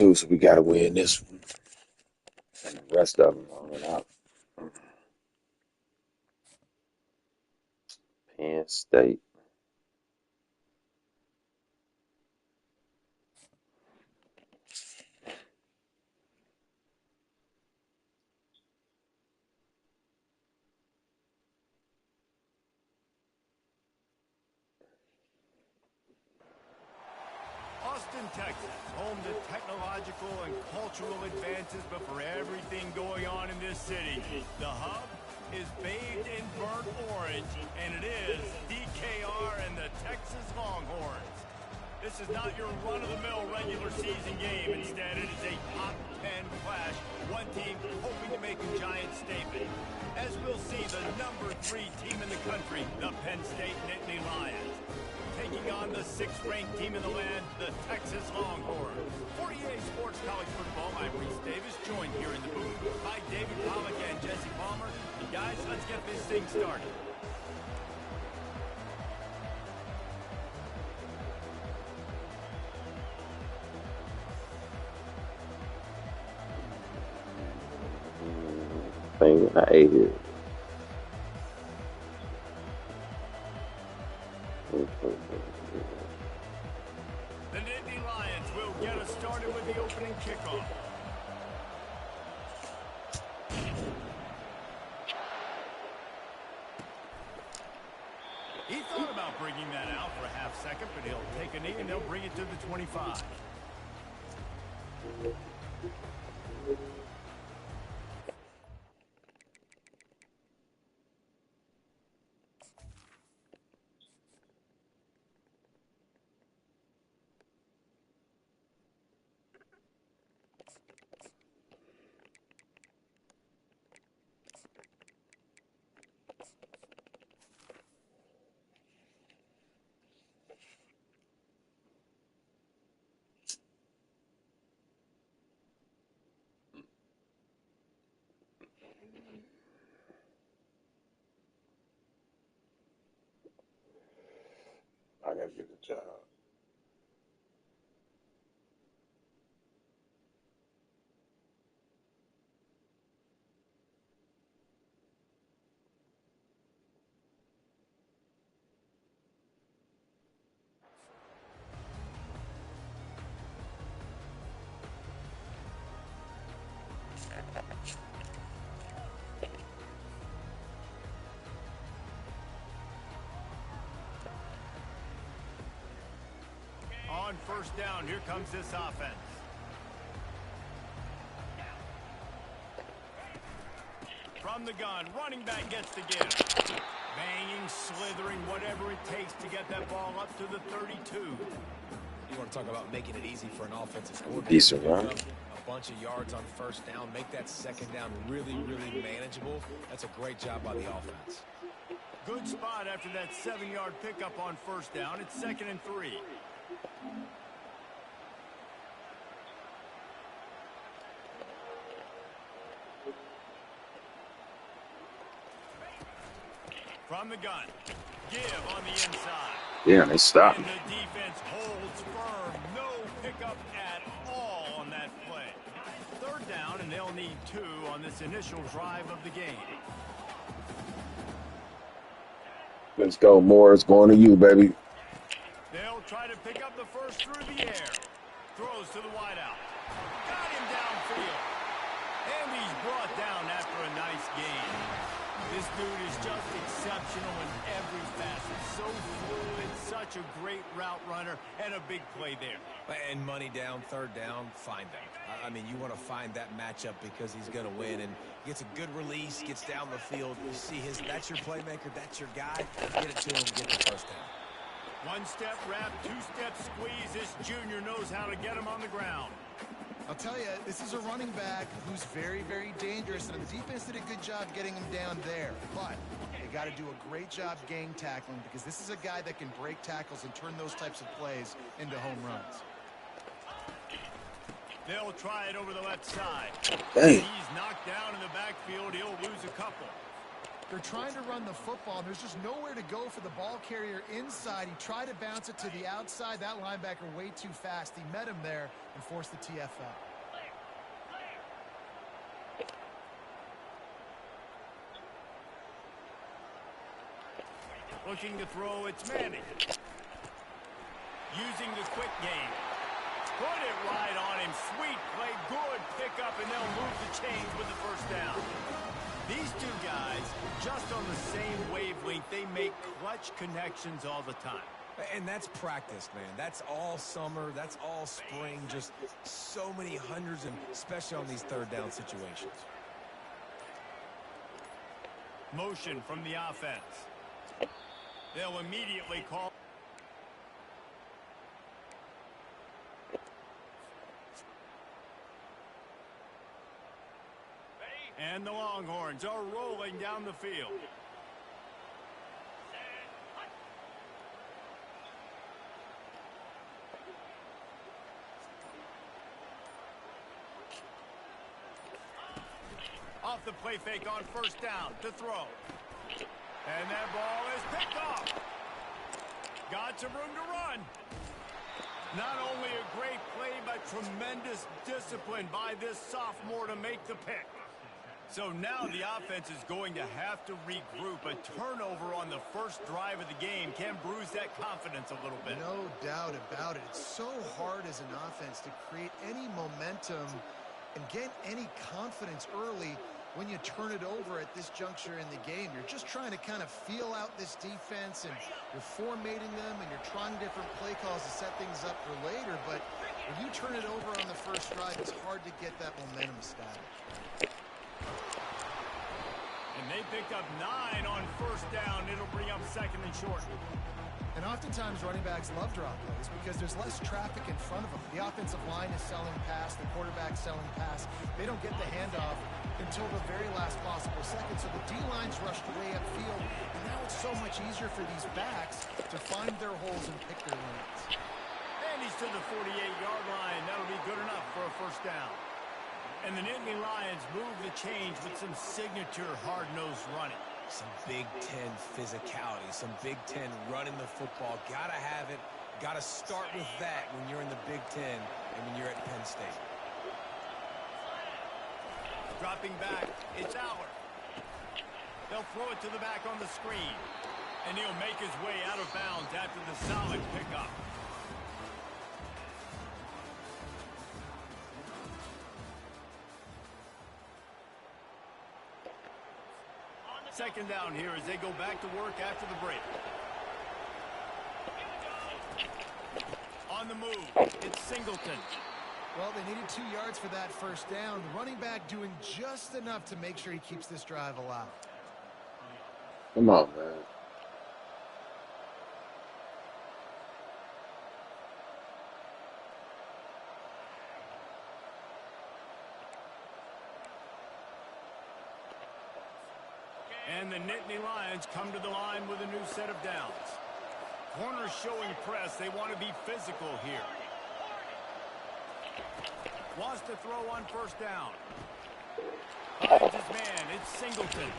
too, so we got to win this one. And the rest of them on and out. Penn State. Austin, Texas, home to technological and cultural advances, but for everything going on in this city, the hub is bathed in burnt orange, and it is DKR and the Texas Longhorns. This is not your run-of-the-mill regular season game. Instead, it is a top 10 clash. One team hoping to make a giant statement. As we'll see, the number 3 team in the country, the Penn State Nittany Lions, taking on the 6th-ranked team in the land, the Texas Longhorns. For EA Sports College Football, I'm Reese Davis, joined here in the booth by David Pollack and Jesse Palmer. And guys, let's get this thing started. Thing I ate it. The Nittany Lions will get us started with the opening kickoff. He thought about bringing that out for a half second, but he'll take a knee and they'll bring it to the 25. I gotta get the job. On first down, here comes this offense. From the gun, running back gets the give. Banging, slithering, whatever it takes to get that ball up to the 32. You want to talk about making it easy for an offensive coordinator. Decent run. A bunch of yards on first down, make that second down really, really manageable. That's a great job by the offense. Good spot after that 7-yard pickup on first down. It's 2nd and 3. From the gun, give on the inside. Yeah, they stopped. And the defense holds firm. No pickup at all on that play. 3rd down, and they'll need 2 on this initial drive of the game. Let's go, Morris. Going to you, baby. They'll try to pick up the first through the air. Throws to the wideout. Got him downfield. And he's brought down after a nice gain. This dude is just exceptional in every facet. So fluid, such a great route runner, and a big play there. And money down, 3rd down, find them. I mean, you want to find that matchup because he's going to win, and gets a good release, gets down the field. You see that's your playmaker, that's your guy. Get it to him and get the first down. 1-step wrap, 2-step squeeze. This junior knows how to get him on the ground. I'll tell you, this is a running back who's very, very dangerous, and the defense did a good job getting him down there. But they got to do a great job gang tackling because this is a guy that can break tackles and turn those types of plays into home runs. They'll try it over the left side. Dang. He's knocked down in the backfield. He'll lose a couple. They're trying to run the football, and there's just nowhere to go for the ball carrier inside. He tried to bounce it to the outside. That linebacker way too fast. He met him there and forced the TFL. Looking to throw, it's Manning. Using the quick game. Put it right on him. Sweet play, good pickup, and they'll move the chains with the first down. These two guys, just on the same wavelength, they make clutch connections all the time. And that's practice, man. That's all summer. That's all spring. Just so many hundreds, and especially on these third down situations. Motion from the offense. They'll immediately call. And the Longhorns are rolling down the field. Off the play fake on first down to throw. And that ball is picked off. Got some room to run. Not only a great play, but tremendous discipline by this sophomore to make the pick. So now the offense is going to have to regroup. A turnover on the first drive of the game can bruise that confidence a little bit. No doubt about it. It's so hard as an offense to create any momentum and get any confidence early when you turn it over at this juncture in the game. You're just trying to kind of feel out this defense, and you're formatting them, and you're trying different play calls to set things up for later. But when you turn it over on the first drive, it's hard to get that momentum established. And they picked up 9 on first down. It'll bring up second and short. And oftentimes running backs love draw plays because there's less traffic in front of them. The offensive line is selling pass, the quarterback's selling pass. They don't get the handoff until the very last possible second. So the D-line's rushed way upfield, and now it's so much easier for these backs to find their holes and pick their lanes. And he's to the 48-yard line. That'll be good enough for a first down. And the Nittany Lions move the change with some signature hard-nosed running. Some Big Ten physicality, some Big Ten running the football. Gotta have it. Gotta start with that when you're in the Big Ten and when you're at Penn State. Dropping back, it's Aller. They'll throw it to the back on the screen. And he'll make his way out of bounds after the solid pickup. Second down here as they go back to work after the break. On the move, it's Singleton. Well, they needed 2 yards for that first down. The running back doing just enough to make sure he keeps this drive alive. Come on, man. And the Nittany Lions come to the line with a new set of downs. Corners showing press. They want to be physical here. Wants to throw on first down. Finds his man. It's Singleton.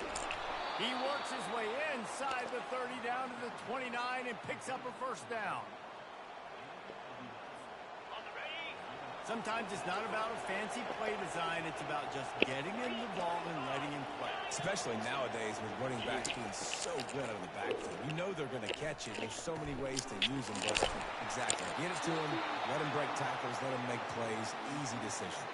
He works his way inside the 30 down to the 29 and picks up a first down. Sometimes it's not about a fancy play design. It's about just getting him the ball and letting him play. Especially nowadays with running backs being so good out of the backfield. You know they're going to catch it. There's so many ways to use them. But exactly. Get it to him. Let him break tackles. Let him make plays. Easy decision.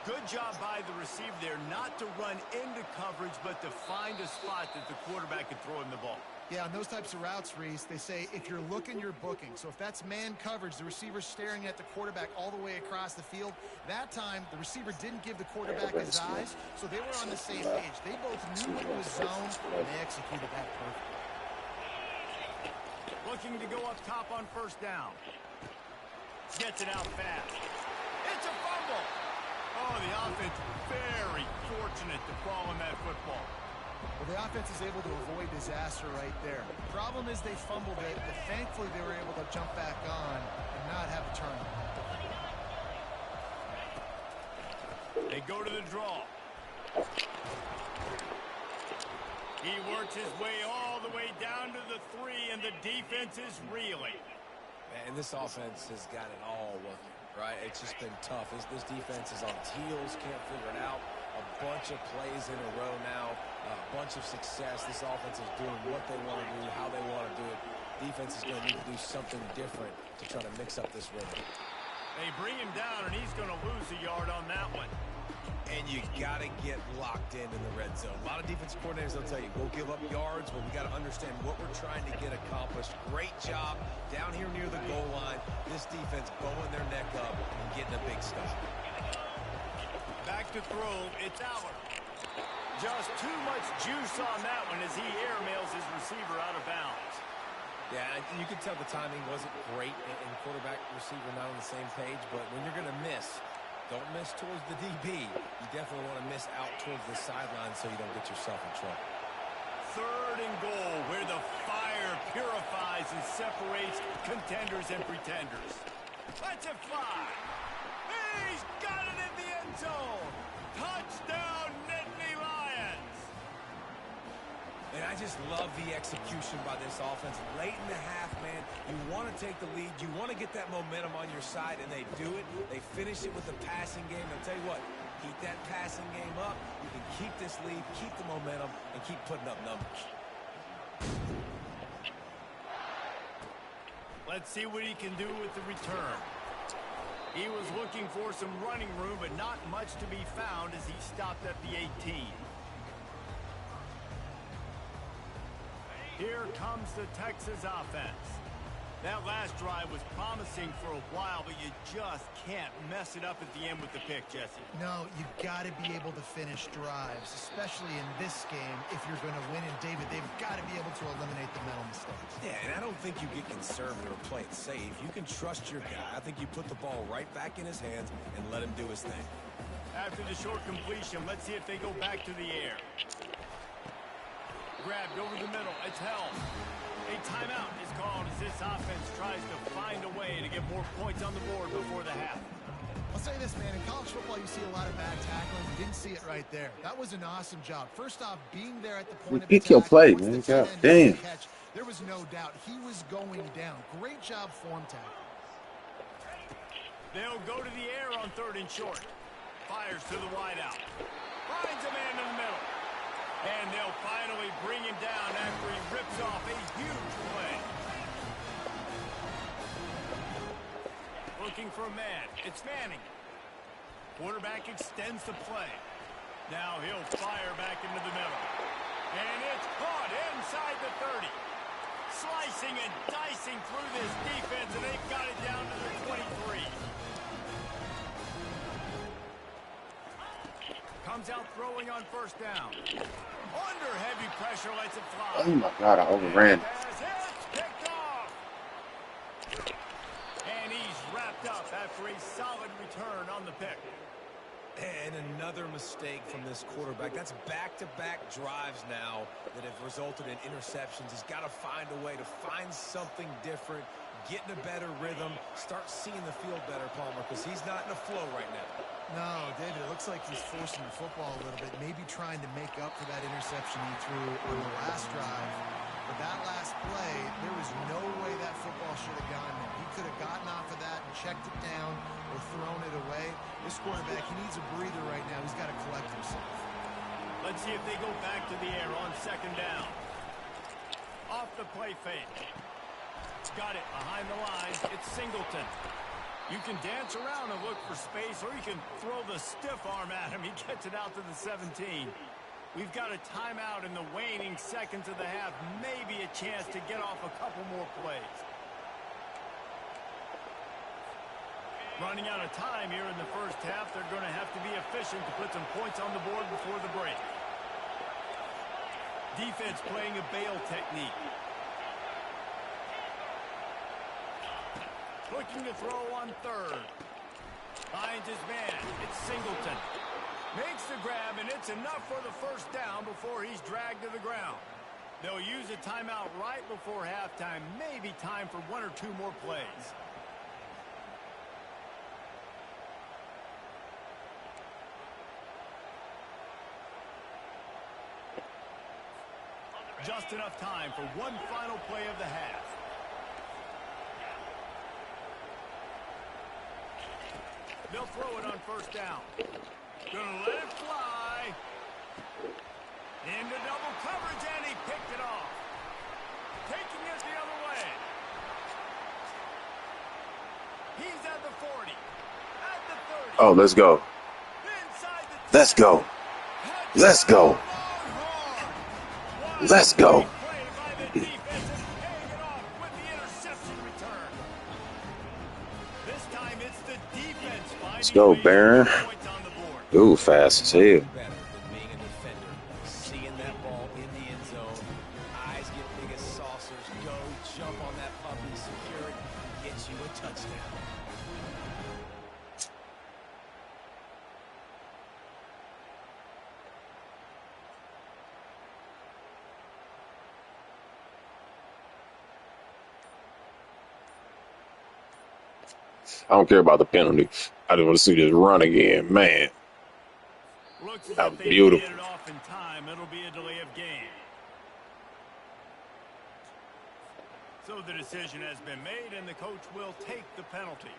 Good job by the receiver there not to run into coverage, but to find a spot that the quarterback can throw him the ball. Yeah, on those types of routes, Reese, they say if you're looking, you're booking. So if that's man coverage, the receiver's staring at the quarterback all the way across the field. That time, the receiver didn't give the quarterback his eyes, so they were on the same page. They both knew it was zone, and they executed that perfectly. Looking to go up top on first down. Gets it out fast. It's a fumble. Oh, the offense very fortunate to fall on that football. Well, the offense is able to avoid disaster right there. The problem is they fumbled it, but thankfully they were able to jump back on and not have a turnover. They go to the draw. He works his way all the way down to the 3, and the defense is reeling. And this offense has got it all working, right? It's just been tough. This defense is on its heels, can't figure it out. A bunch of plays in a row now, a bunch of success. This offense is doing what they want to do, how they want to do it. Defense is going to need to do something different to try to mix up this rhythm. They bring him down, and he's going to lose a yard on that one. And you got to get locked in the red zone. A lot of defensive coordinators will tell you, we'll give up yards, but we got to understand what we're trying to get accomplished. Great job down here near the goal line. This defense bowing their neck up and getting a big stop. Back to throw, it's Aller. Just too much juice on that one as he airmails his receiver out of bounds. Yeah, you can tell the timing wasn't great and quarterback receiver not on the same page, but when you're going to miss, don't miss towards the DB. You definitely want to miss out towards the sideline so you don't get yourself in trouble. 3rd and goal, where the fire purifies and separates contenders and pretenders. Let's it fly. He's got it in the end zone. Touchdown, Nittany Lions. And I just love the execution by this offense. Late in the half, man, you want to take the lead. You want to get that momentum on your side, and they do it. They finish it with the passing game. I'll tell you what, keep that passing game up. You can keep this lead, keep the momentum, and keep putting up numbers. Let's see what he can do with the return. He was looking for some running room, but not much to be found as he stopped at the 18. Here comes the Texas offense. That last drive was promising for a while, but you just can't mess it up at the end with the pick, Jesse. No, you've got to be able to finish drives, especially in this game. If you're going to win, and David, they've got to be able to eliminate the mental mistakes. Yeah, and I don't think you get conservative or play it safe. You can trust your guy. I think you put the ball right back in his hands and let him do his thing. After the short completion, let's see if they go back to the air. Grabbed over the middle. It's held. A timeout is called as this offense tries to find a way to get more points on the board before the half. I'll say this, man. In college football, you see a lot of bad tackling. You didn't see it right there. That was an awesome job. First off, being there at the point of Pick your attack. play, Once man. the tight God end made damn. the catch, there was no doubt he was going down. Great job form tackle. They'll go to the air on 3rd and short. Fires to the wideout. Finds a man in the middle. And they'll finally bring him down after he rips off a huge play. Looking for a man. It's Manning. Quarterback extends the play. Now he'll fire back into the middle. And it's caught inside the 30. Slicing and dicing through this defense, and they've got it down to the 23. Comes out throwing on 1st down. Under heavy pressure, lets it fly. Oh my God, I overran. Pass hits, picked off. And he's wrapped up after a solid return on the pick. And another mistake from this quarterback. That's back-to-back drives now that have resulted in interceptions. He's got to find a way to find something different, get in a better rhythm, start seeing the field better, Palmer, because he's not in a flow right now. No, David, it looks like he's forcing the football a little bit, maybe trying to make up for that interception he threw on the last drive. But that last play, there was no way that football should have gone there. He could have gotten off of that and checked it down or thrown it away. This quarterback, he needs a breather right now. He's got to collect himself. Let's see if they go back to the air on 2nd down. Off the play fake. Got it behind the lines. It's Singleton. You can dance around and look for space, or you can throw the stiff arm at him. He gets it out to the 17. We've got a timeout in the waning seconds of the half. Maybe a chance to get off a couple more plays. Running out of time here in the 1st half. They're going to have to be efficient to put some points on the board before the break. Defense playing a bail technique. Looking to throw on 3rd. Finds his man. It's Singleton. Makes the grab, and it's enough for the 1st down before he's dragged to the ground. They'll use a timeout right before halftime. Maybe time for 1 or 2 more plays. just enough time for one final play of the half. They'll throw it on first down. Gonna let it fly. Into double coverage, and he picked it off. Taking it the other way. He's at the 40. At the 30. Oh, let's go. Inside the 10. Let's go. Let's go. Let's go. Play by the defense and paying it off with the interception return. This time it's the defense finding Let's go, ways to Baron. put points on the board. Ooh, fast as hell. Better than being a defender. Seeing that ball in the end zone. Eyes get big as saucers. Go, jump on that puppy, secure it, get you a touchdown. I don't care about the penalty. I just want to see this run again, man. Looks as That if was they beautiful. get it off in time. It'll be a delay of game. So the decision has been made, and the coach will take the penalty.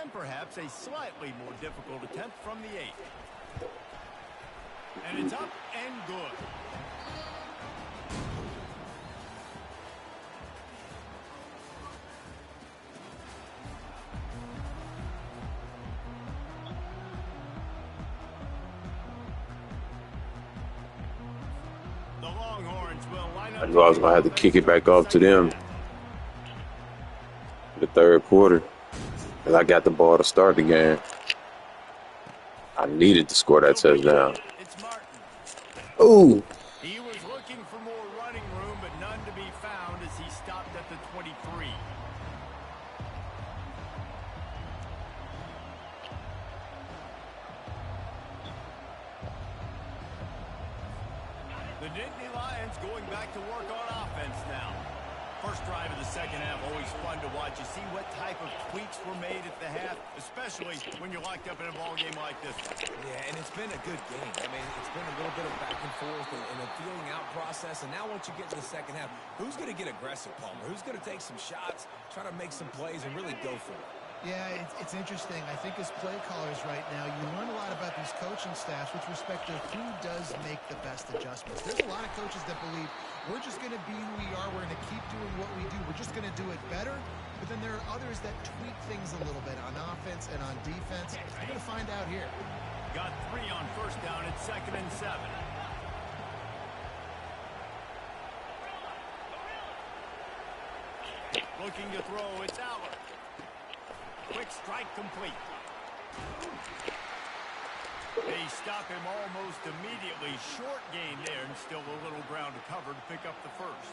And perhaps a slightly more difficult attempt from the 8. And it's up and good. The Longhorns will line up. I knew I was going to have to kick it back off to them in the third quarter. And I got the ball to start the game. I needed to score that touchdown. It's Martin. Ooh. He was looking for more running room, but none to be found as he stopped at the 23. The Nittany Lions going back to work on offense now. First drive of the second half, always fun to watch. You see what type of tweaks were made at the half, especially when you're locked up in a ball game like this one. Yeah, and it's been a good game. I mean, it's been a little bit of back and forth and a feeling out process. And now once you get to the second half, who's going to get aggressive, Palmer? Who's going to take some shots, try to make some plays, and really go for it? Yeah, it's interesting. I think as play callers right now, you learn a lot about these coaching staffs with respect to who does make the best adjustments. There's a lot of coaches that believe we're just going to be who we are. We're going to keep doing what we do. We're just going to do it better. But then there are others that tweak things a little bit on offense and on defense. We're going to find out here. Got 3 on first down at 2nd and 7. Looking to throw, it's Aller. Quick strike complete. They stop him almost immediately. Short gain there, and still a little ground to cover to pick up the first.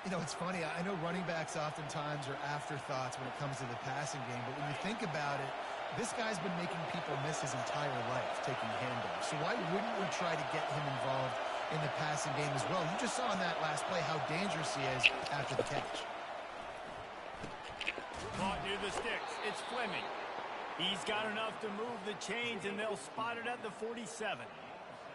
You know, it's funny. I know running backs oftentimes are afterthoughts when it comes to the passing game, but when you think about it, this guy's been making people miss his entire life taking handoffs. So why wouldn't we try to get him involved in the passing game as well? You just saw in that last play how dangerous he is after the catch. Caught near the sticks. It's Fleming. He's got enough to move the chains, and they'll spot it at the 47.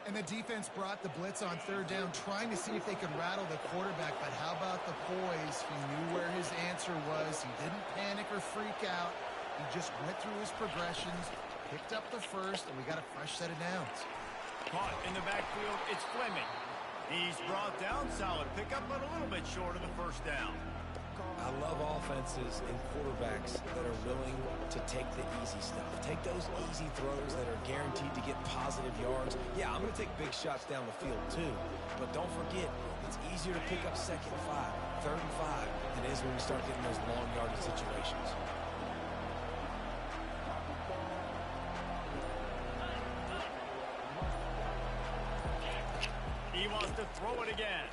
And the defense brought the blitz on third down, trying to see if they could rattle the quarterback. But how about the poise? He knew where his answer was. He didn't panic or freak out. He just went through his progressions, picked up the first, and we got a fresh set of downs. Caught in the backfield. It's Fleming. He's brought down. Solid pickup, but a little bit short of the first down. I love offenses and quarterbacks that are willing to take the easy stuff. Take those easy throws that are guaranteed to get positive yards. Yeah, I'm going to take big shots down the field too. But don't forget, it's easier to pick up 2nd and 5, 3rd and 5 than it is when we start getting those long yardage situations. He wants to throw it again.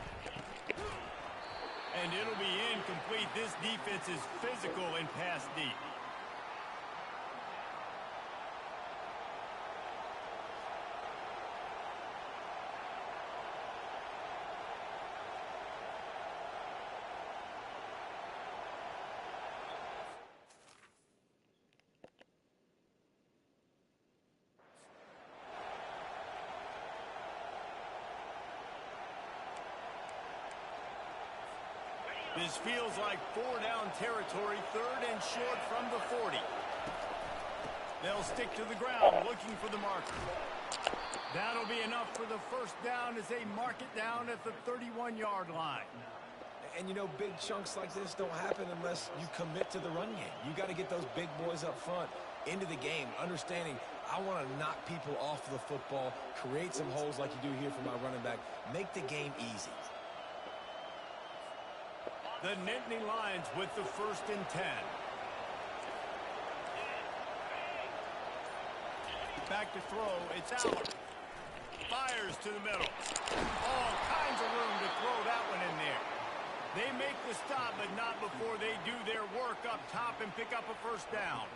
And it'll be incomplete. This defense is physical and pass deep. This feels like 4-down territory, 3rd and short from the 40. They'll stick to the ground, looking for the marker. That'll be enough for the 1st down as they mark it down at the 31-yard line. And, you know, big chunks like this don't happen unless you commit to the run game. You got to get those big boys up front into the game, understanding I want to knock people off the football, create some holes like you do here for my running back, make the game easy. The Nittany Lions with the 1st and 10. Back to throw, it's Allen. Fires to the middle. All kinds of room to throw that one in there. They make the stop, but not before they do their work up top and pick up a 1st down.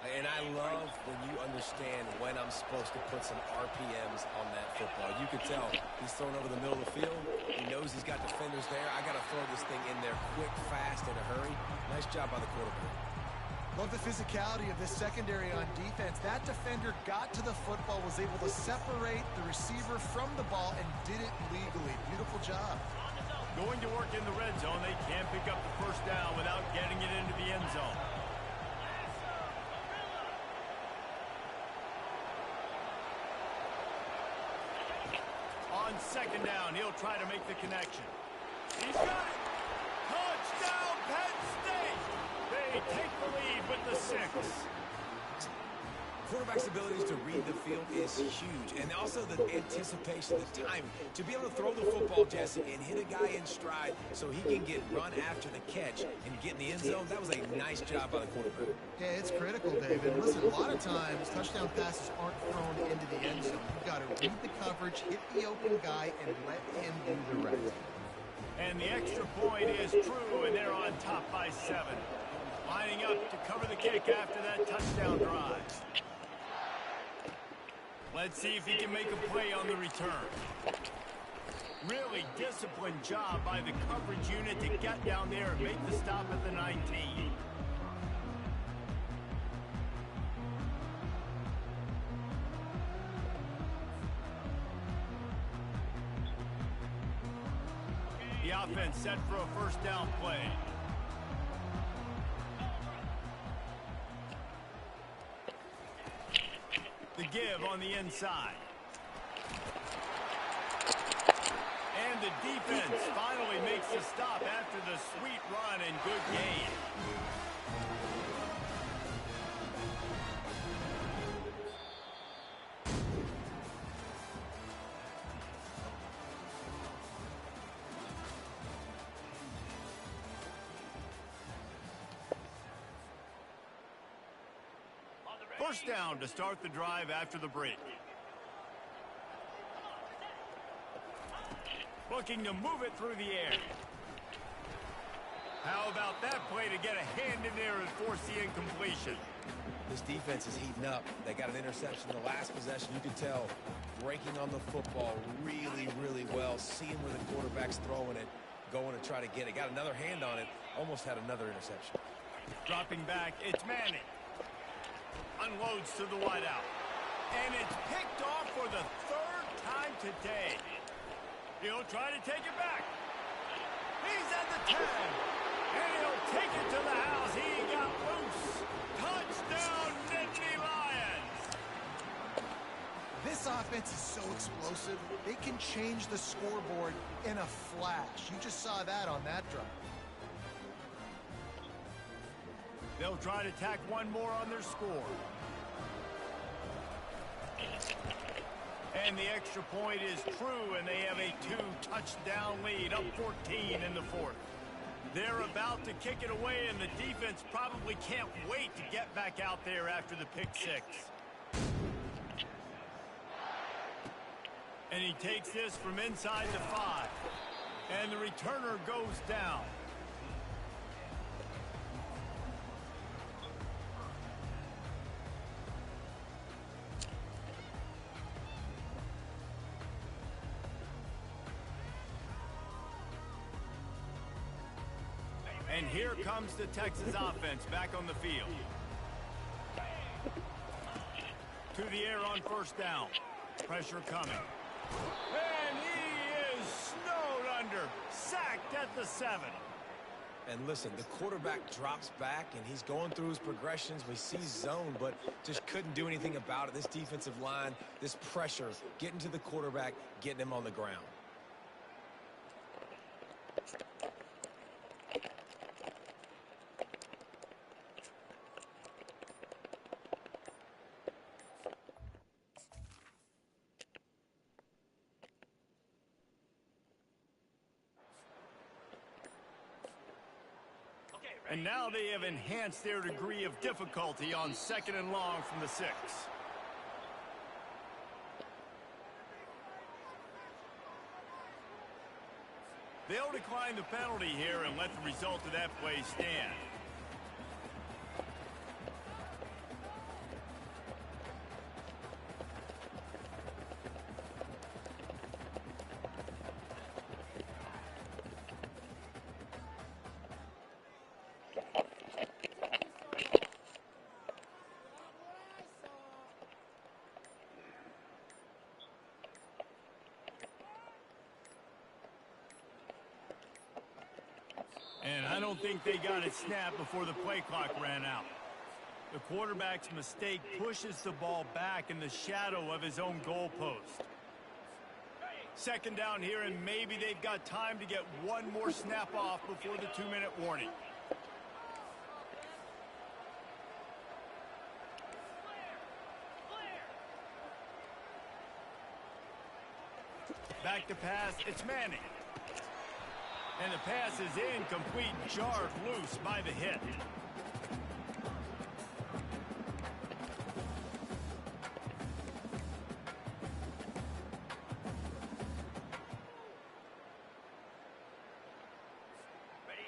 And I love when you understand when I'm supposed to put some RPMs on that football. You can tell he's thrown over the middle of the field. He knows he's got defenders there. I got to throw this thing in there quick, fast, in a hurry. Nice job by the quarterback. Love the physicality of this secondary on defense. That defender got to the football, was able to separate the receiver from the ball, and did it legally. Beautiful job. Going to work in the red zone. They can't pick up the 1st down without getting it into the end zone. On 2nd down, he'll try to make the connection. He's got it! Touchdown, Penn State! They take the lead with the 6. Quarterback's abilities to read the field is huge, and also the anticipation, the timing. To be able to throw the football, Jesse, and hit a guy in stride so he can get run after the catch and get in the end zone, that was a nice job by the quarterback. Yeah, it's critical, David. Listen, a lot of times, touchdown passes aren't thrown into the end zone. You've got to read the coverage, hit the open guy, and let him do the rest. And the extra point is true, and they're on top by 7. Lining up to cover the kick after that touchdown drive. Let's see if he can make a play on the return. Really disciplined job by the coverage unit to get down there and make the stop at the 19. The offense set for a 1st down play. The give on the inside. And the defense finally makes the stop after the sweet run and good gain. First down to start the drive after the break. Looking to move it through the air. How about that play to get a hand in there and force the incompletion? This defense is heating up. They got an interception in the last possession. You can tell breaking on the football really, really well. Seeing where the quarterback's throwing it, going to try to get it. Got another hand on it. Almost had another interception. Dropping back, it's Manning. Unloads to the wideout. And it's picked off for the 3rd time today. He'll try to take it back. He's at the 10. And he'll take it to the house. He got loose. Touchdown, Nittany Lions. This offense is so explosive, they can change the scoreboard in a flash. You just saw that on that drive. They'll try to tack one more on their score. And the extra point is true, and they have a 2-touchdown lead, up 14 in the 4th. They're about to kick it away, and the defense probably can't wait to get back out there after the pick 6. And he takes this from inside the 5. And the returner goes down. And here comes the Texas offense back on the field. To the air on 1st down. Pressure coming. And he is snowed under. Sacked at the 7. And listen, the quarterback drops back, and he's going through his progressions. We see zone, but just couldn't do anything about it. This defensive line, this pressure, getting to the quarterback, getting him on the ground. And now they have enhanced their degree of difficulty on 2nd and long from the 6. They'll decline the penalty here and let the result of that play stand. And I don't think they got it snapped before the play clock ran out. The quarterback's mistake pushes the ball back in the shadow of his own goalpost. 2nd down here, and maybe they've got time to get one more snap off before the 2-minute warning. Back to pass, it's Manning. And the pass is incomplete, jarred loose by the hit.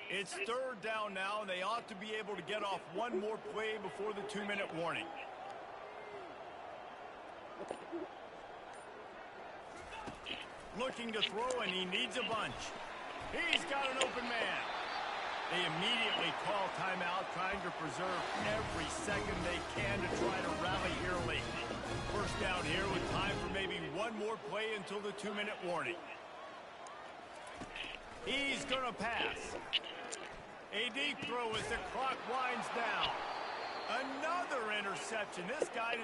It's 3rd down now, and they ought to be able to get off one more play before the 2-minute warning. Looking to throw, and he needs a bunch. He's got an open man. They immediately call timeout, trying to preserve every second they can to try to rally here late. 1st down here with time for maybe one more play until the 2-minute warning. He's going to pass. A deep throw as the clock winds down. Another interception. This guy